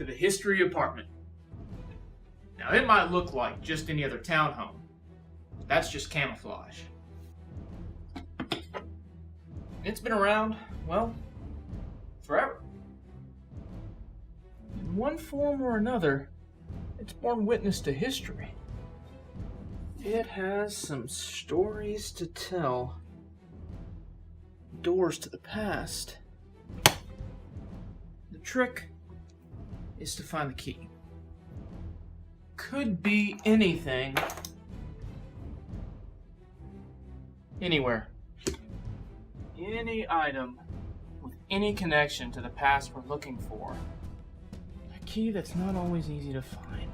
to the history apartment. Now, it might look like just any other townhome. That's just camouflage. It's been around, well, forever. In one form or another, it's borne witness to history. It has some stories to tell. Doors to the past. The trick is to find the key. Could be anything. Anywhere. Any item with any connection to the past we're looking for. A key that's not always easy to find.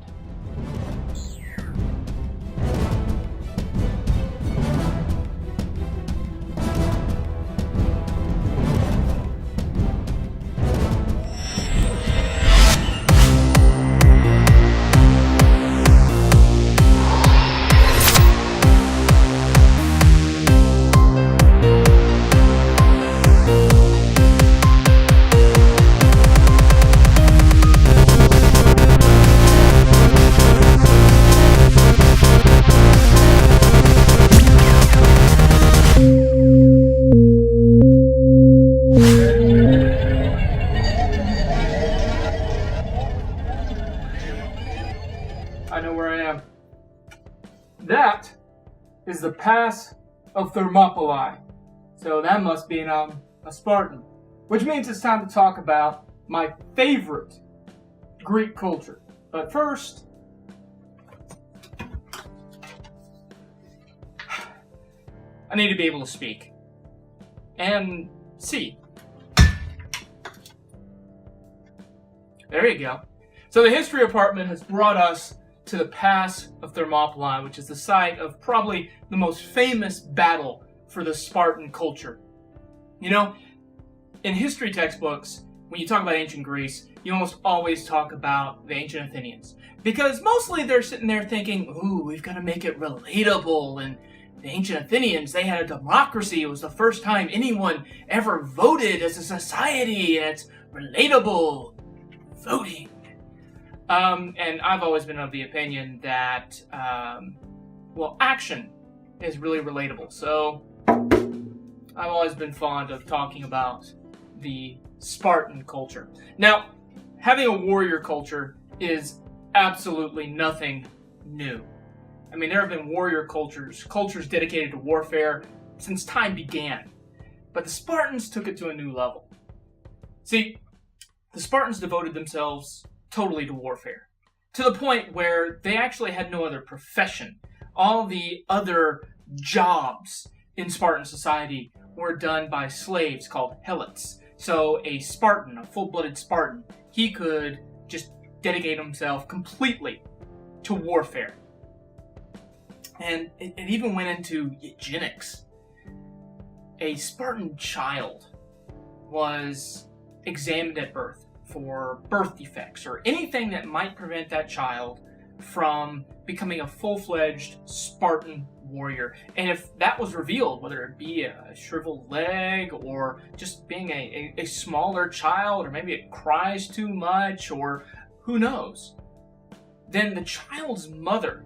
I know where I am. That is the Pass of Thermopylae. So that must be a Spartan. Which means it's time to talk about my favorite Greek culture. But first, I need to be able to speak. And see. There you go. So the history apartment has brought us to the Pass of Thermopylae, which is the site of probably the most famous battle for the Spartan culture. You know, in history textbooks, when you talk about ancient Greece, you almost always talk about the ancient Athenians. Because mostly they're sitting there thinking, ooh, we've got to make it relatable. And the ancient Athenians, they had a democracy. It was the first time anyone ever voted as a society. And it's relatable. Voting. And I've always been of the opinion that, action is really relatable. So I've always been fond of talking about the Spartan culture. Now, having a warrior culture is absolutely nothing new. I mean, there have been warrior cultures dedicated to warfare since time began. But the Spartans took it to a new level. See, the Spartans devoted themselves totally to warfare, to the point where they actually had no other profession. All the other jobs in Spartan society were done by slaves called helots. So a Spartan, a full-blooded Spartan, he could just dedicate himself completely to warfare. And it even went into eugenics. A Spartan child was examined at birth for birth defects or anything that might prevent that child from becoming a full-fledged Spartan warrior. And if that was revealed, whether it be a shriveled leg or just being a smaller child, or maybe it cries too much, or who knows, then the child's mother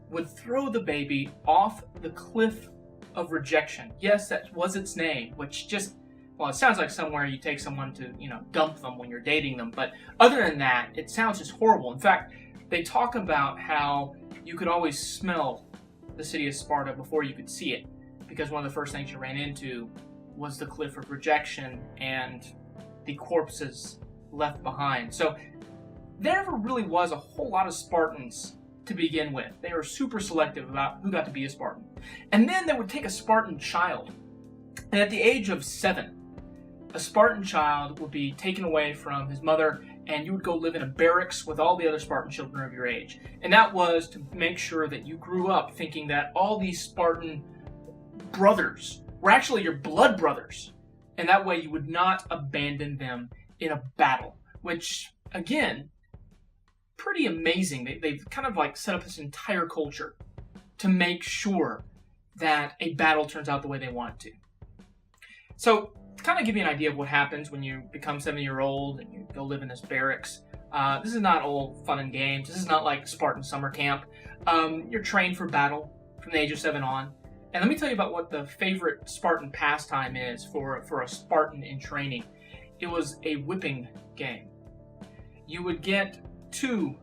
would throw the baby off the cliff of rejection. Yes, that was its name, which just, well, it sounds like somewhere you take someone to, dump them when you're dating them. But other than that, it sounds just horrible. In fact, they talk about how you could always smell the city of Sparta before you could see it, because one of the first things you ran into was the cliff of rejection and the corpses left behind. So there never really was a whole lot of Spartans to begin with. They were super selective about who got to be a Spartan. And then they would take a Spartan child, and at the age of 7, a Spartan child would be taken away from his mother, and you would go live in a barracks with all the other Spartan children of your age. And that was to make sure that you grew up thinking that all these Spartan brothers were actually your blood brothers. And that way you would not abandon them in a battle, which, again, pretty amazing. They've kind of like set up this entire culture to make sure that a battle turns out the way they want it to. So, to kind of give you an idea of what happens when you become 7-year-old and you go live in this barracks, This is not all fun and games. This is not like Spartan summer camp. You're trained for battle from the age of 7 on. And let me tell you about what the favorite Spartan pastime is for a Spartan in training. It was a whipping game. You would get 2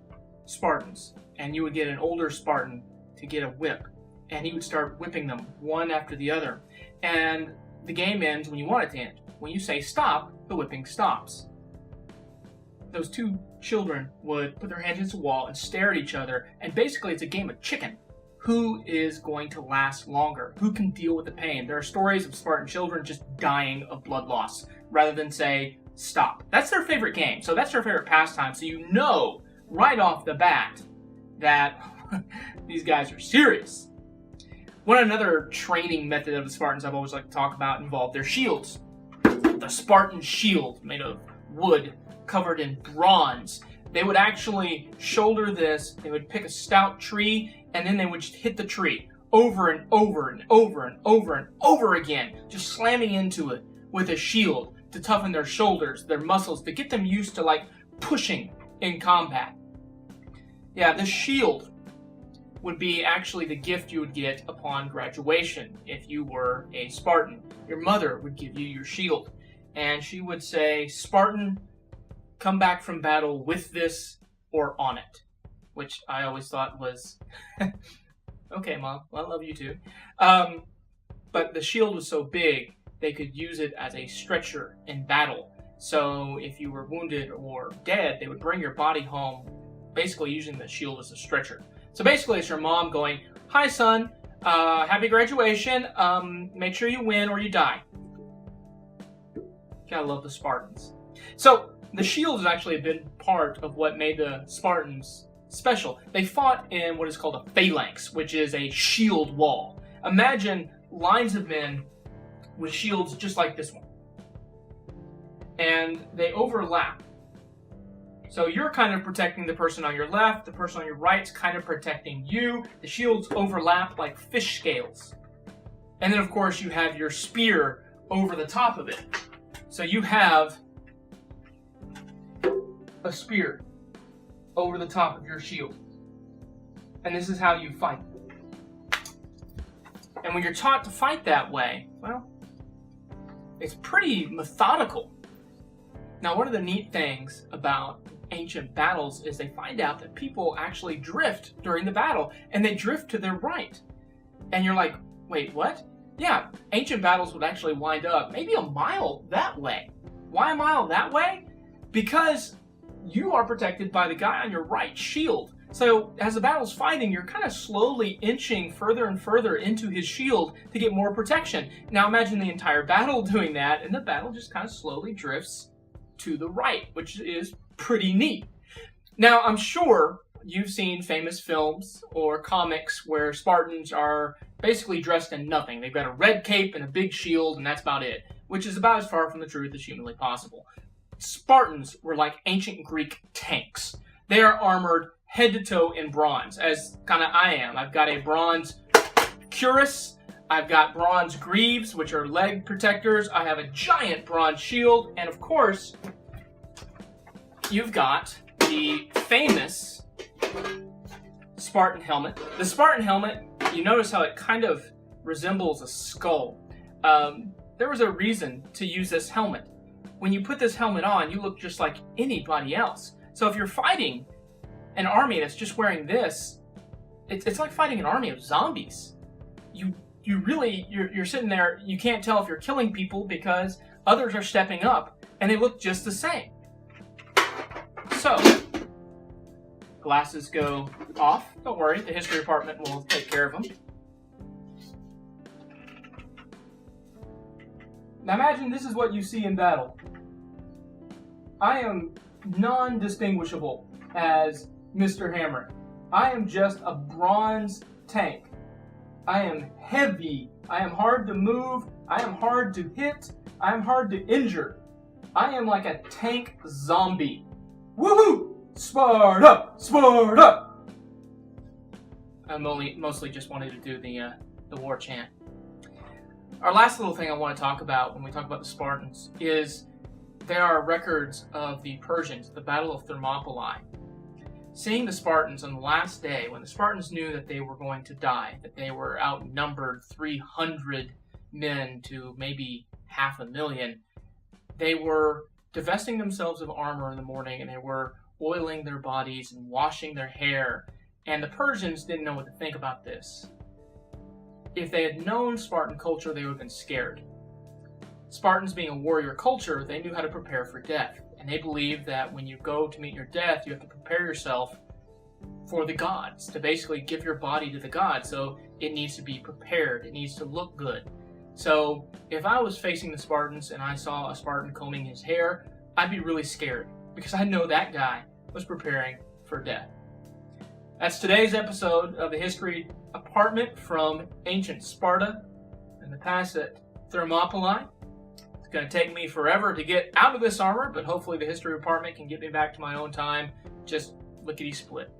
Spartans, and you would get an older Spartan to get a whip, and he would start whipping them one after the other. And the game ends when you want it to end. When you say stop, the whipping stops. Those 2 children would put their hands against the wall and stare at each other, and basically it's a game of chicken. Who is going to last longer? Who can deal with the pain? There are stories of Spartan children just dying of blood loss rather than say, stop. That's their favorite game. So that's their favorite pastime. So you know right off the bat that these guys are serious. Another training method of the Spartans I've always liked to talk about involved their shields. The Spartan shield made of wood covered in bronze. They would actually shoulder this, they would pick a stout tree, and then they would just hit the tree over and over and over and over and over again, just slamming into it with a shield to toughen their shoulders, their muscles, to get them used to like pushing in combat. Yeah, this shield would be actually the gift you would get upon graduation if you were a Spartan. Your mother would give you your shield, and she would say, Spartan, come back from battle with this or on it, which I always thought was, okay, Mom, well, I love you too. But the shield was so big, they could use it as a stretcher in battle. So if you were wounded or dead, they would bring your body home, basically using the shield as a stretcher. So basically it's your mom going, hi son, happy graduation, make sure you win or you die. Gotta love the Spartans. So the shield is actually a big part of what made the Spartans special. They fought in what is called a phalanx, which is a shield wall. Imagine lines of men with shields just like this one. And they overlap. So you're kind of protecting the person on your left, the person on your right's kind of protecting you. The shields overlap like fish scales. And then of course you have your spear over the top of it. So you have a spear over the top of your shield. And this is how you fight. And when you're taught to fight that way, well, it's pretty methodical. Now, one of the neat things about ancient battles is they find out that people actually drift during the battle, and they drift to their right. And you're like, wait, what? Yeah, ancient battles would actually wind up maybe a mile that way. Why a mile that way? Because you are protected by the guy on your right shield. So as the battle's fighting, you're kind of slowly inching further and further into his shield to get more protection. Now imagine the entire battle doing that, and the battle just kind of slowly drifts to the right, which is pretty neat. Now I'm sure you've seen famous films or comics where Spartans are basically dressed in nothing. They've got a red cape and a big shield, and that's about it, which is about as far from the truth as humanly possible. Spartans were like ancient Greek tanks. They are armored head to toe in bronze, as kind of I am. I've got a bronze cuirass, I've got bronze greaves, which are leg protectors, I have a giant bronze shield, and of course, you've got the famous Spartan helmet. The Spartan helmet, you notice how it kind of resembles a skull. There was a reason to use this helmet. When you put this helmet on, you look just like anybody else. So if you're fighting an army that's just wearing this, it's like fighting an army of zombies. You're sitting there, you can't tell if you're killing people because others are stepping up and they look just the same. So, glasses go off. Don't worry, the history department will take care of them. Now imagine this is what you see in battle. I am non-distinguishable as Mr. Hammer. I am just a bronze tank. I am heavy. I am hard to move. I am hard to hit. I am hard to injure. I am like a tank zombie. Woohoo! Sparta! Sparta! I mostly just wanted to do the war chant. Our last little thing I want to talk about when we talk about the Spartans is there are records of the Persians, the Battle of Thermopylae, seeing the Spartans on the last day, when the Spartans knew that they were going to die, that they were outnumbered 300 men to maybe 500,000. They were divesting themselves of armor in the morning, and they were oiling their bodies and washing their hair. And the Persians didn't know what to think about this. If they had known Spartan culture, they would have been scared. Spartans being a warrior culture, they knew how to prepare for death. And they believed that when you go to meet your death, you have to prepare yourself for the gods, to basically give your body to the gods. So it needs to be prepared. It needs to look good. So if I was facing the Spartans and I saw a Spartan combing his hair, I'd be really scared, because I know that guy was preparing for death. That's today's episode of the History Apartment from ancient Sparta and the past at Thermopylae. It's going to take me forever to get out of this armor, but hopefully the History Apartment can get me back to my own time. Just lickety-split.